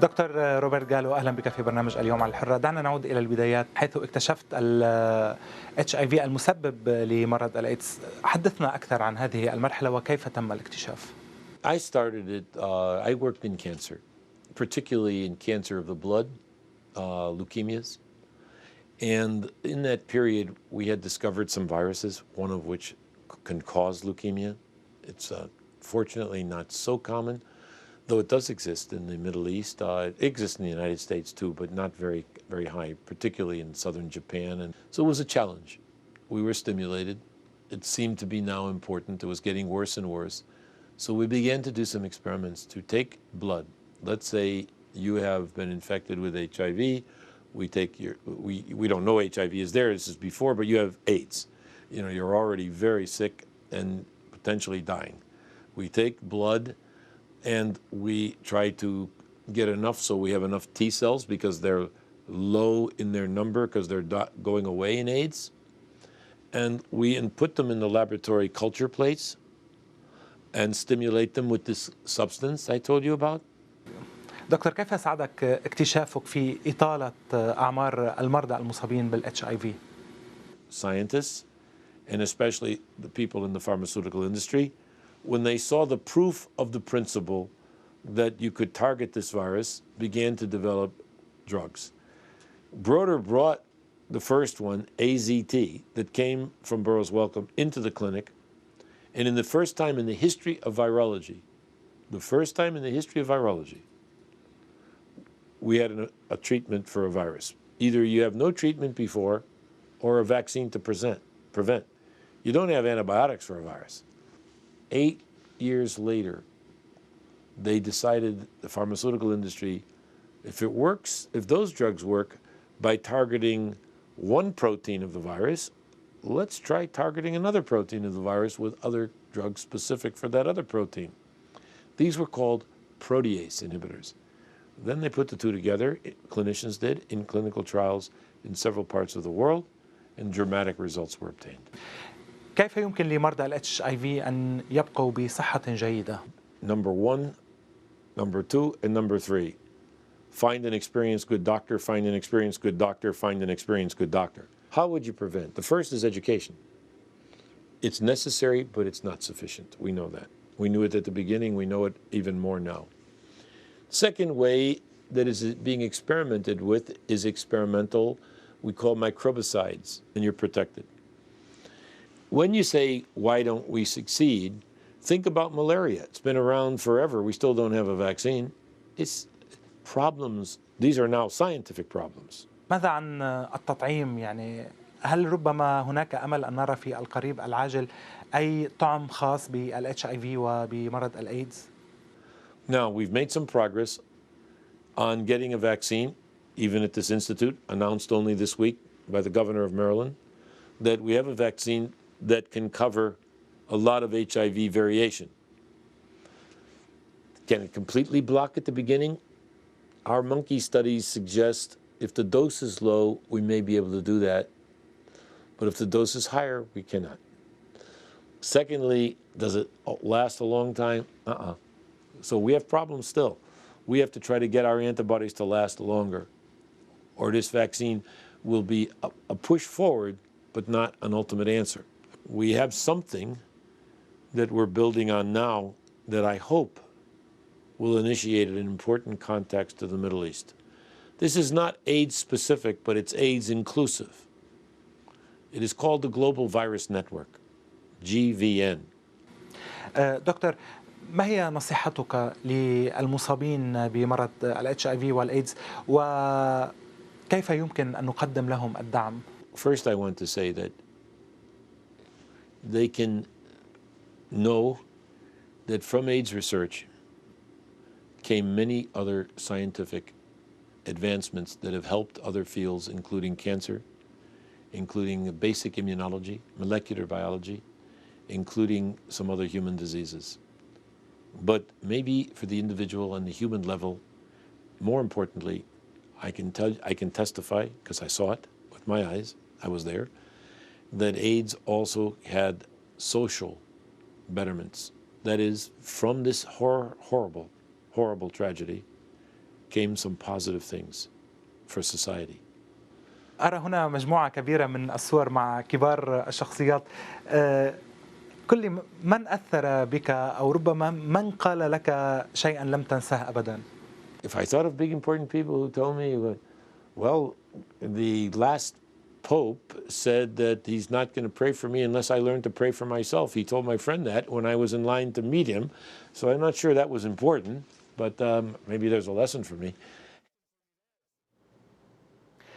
دكتور روبرت جالو، أهلا بك في برنامج اليوم على الحرة. دعنا نعود إلى البدايات حيث اكتشفت ال HIV المسبب لمرض الإيدز. حدثنا أكثر عن هذه المرحلة وكيف تم الاكتشاف. I started it, I worked in cancer, particularly in cancer of the blood, leukemias. And in that period, we had discovered some viruses, one of which can cause leukemia. It's fortunately not so common, though it does exist in the Middle East. It exists in the United States too, but not very, very high, particularly in southern Japan. And so it was a challenge. We were stimulated. It seemed to be now important. It was getting worse and worse. So we began to do some experiments to take blood. Let's say you have been infected with HIV. We don't know HIV is there, this is before, but you have AIDS. You know, you're already very sick and potentially dying. We take blood and we try to get enough so we have enough T cells because they're low in their number because they're going away in AIDS. And we put them in the laboratory culture plates and stimulate them with this substance I told you about. دكتور، كيف ساعدك اكتشافك في إطالة أعمار المرضى المصابين بال HIV؟ Scientists, and especially the people in the pharmaceutical industry, when they saw the proof of the principle that you could target this virus, began to develop drugs. Broder brought the first one, AZT, that came from Burroughs Wellcome into the clinic. And in the first time in the history of virology, we had a treatment for a virus. Either you have no treatment before or a vaccine to prevent. You don't have antibiotics for a virus. 8 years later, they decided, the pharmaceutical industry, if it works, if those drugs work by targeting one protein of the virus, let's try targeting another protein of the virus with other drugs specific for that other protein. These were called protease inhibitors. Then they put the two together, clinicians did, in clinical trials in several parts of the world, and dramatic results were obtained. كيف يمكن لمرضى ال HIV أن يبقوا بصحة جيدة؟ Number one, number two, and number three. Find an experienced good doctor, find an experienced good doctor, find an experienced good doctor. How would you prevent? The first is education. It's necessary, but it's not sufficient. We know that. We knew it at the beginning. We know it even more now. Second way that is being experimented with is experimental. We call microbicides, and you're protected. When you say, why don't we succeed, think about malaria. It's been around forever. We still don't have a vaccine. It's problems. These are now scientific problems. ماذا عن التطعيم؟ يعني هل ربما هناك أمل أن نرى في القريب العاجل أي طعم خاص بال HIV وبمرض الإيدز؟ Now, we've made some progress on getting a vaccine, even at this institute, announced only this week by the governor of Maryland, that we have a vaccine that can cover a lot of HIV variation. Can it completely block at the beginning? Our monkey studies suggest if the dose is low, we may be able to do that. But if the dose is higher, we cannot. Secondly, does it last a long time? So we have problems still. We have to try to get our antibodies to last longer, or this vaccine will be a push forward, but not an ultimate answer. We have something that we're building on now that I hope will initiate an important context to the Middle East. This is not AIDS specific, but it's AIDS inclusive. It is called the Global Virus Network, GVN. دكتور، ما هي نصيحتك للمصابين بمرض ال HIV والإيدز وكيف يمكن أن نقدم لهم الدعم؟ First, I want to say that they can know that from AIDS research came many other scientific advancements that have helped other fields, including cancer, including basic immunology, molecular biology, including some other human diseases. But maybe for the individual and the human level, more importantly, I can testify, because I saw it with my eyes, I was there, that AIDS also had social betterments. That is, from this horrible tragedy, came some positive things for society. أرى هنا مجموعة كبيرة من الصور مع كبار الشخصيات. من أثر بك أو ربما من قال لك شيئا لم تنساه أبدا؟ If I thought of big important people who told me, well, the last Pope said that he's not going to pray for me unless I learn to pray for myself. He told my friend that when I was in line to meet him, so I'm not sure that was important, but maybe there's a lesson for me.